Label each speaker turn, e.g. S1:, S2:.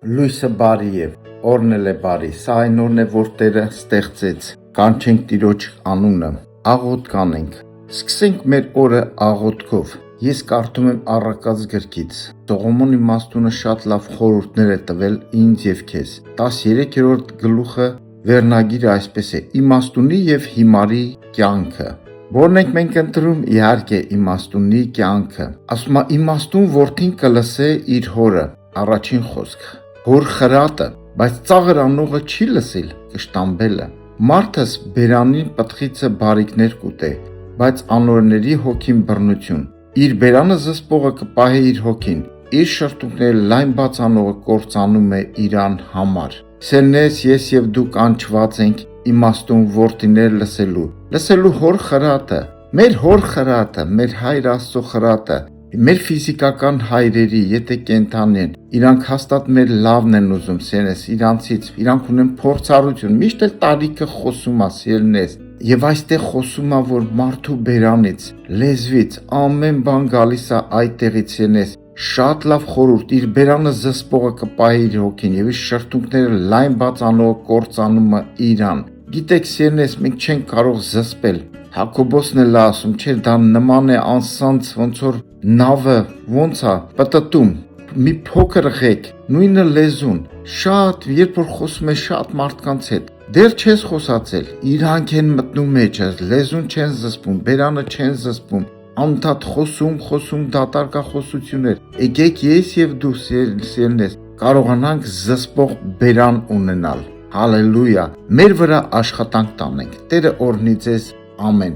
S1: Լույսը բարի է, օրն էլ է բարի, սա այն օրն է, որ Տերը ստեղծեց, կանչենք Տիրոջ անունը, աղոթք անենք, սկսենք մեր օրը աղոթքով։ Ես կարդում եմ Առակաց գրքից, Սողոմոն իմաստունը շատ լավ խորհուրդներ է տվել ինձ և քեզ։ 13-րդ գլուխը վերնագիրը այսպես է՝ իմաստունի և հիմարի կյանքը։ Որն ենք մենք ընտրում, իհարկե իմաստունի կյանքը։ Ասում է իմաստուն որդին կլսե իր հորը, առաջին խոսք։ Հոր խրատը, բայց ծաղր անողը չի լսիլ, կշտամբելը։ Մարդս բերանին պտղիցը բարիքներ կուտե, բայց անօրների հոգին բռնություն։ Իր բերանը զսպողը կպահե իր հոգին, իր շրթունքները լայն բաց անողը կործանում է իրան համար։ Սերնես ես և դու կանչված ենք իմաստուն որդիներ լսելու հոր խրատը, մեր հոր խրատը, մեր Հայր Աստծո խրատը, մեր ֆիզիկական հայրերի, եթե կենդանի են, իրանք հաստատ մեր լավն են ուզում, սերնես, իրանք ունեն փորձառություն, միշտ էլ տարիքը խոսում է, սերնես, եւ այստեղ խոսում է, որ մարդու բերանից, լեզվից, ամեն բան գալիս է այդտեղից, սերնես, շատ լավ խորհուրդ, իր բերանը զսպողը կպահի իր հոգին եւ իր շրթունքները լայն բաց անողը կործանում է իրան։ Գիտեք, սերնես, մենք չենք կարող զսպել։ Հակոբոսն էլ ասում, չէ, դա նման է անսանց, ոնց որ նավը ոնց է պտտում, մի փոքր ղեկ, նույնը լեզուն, շատ, երբ որ խոսում ես շատ մարդկանց հետ, դեռ չես խոսացել, իրանք են մտնում մեջը, լեզուն չեն զսպում, բերանը չեն զսպում, անդադ խոսում, դատարկախոսություններ։ Եկեք ես եւ դու, սերնես, կարողանանք զսպող բերան ունենալ։ Հալելույա, մեր վրա աշխատանք տանենք։ Տերը օրհնի ձեզ, ամեն։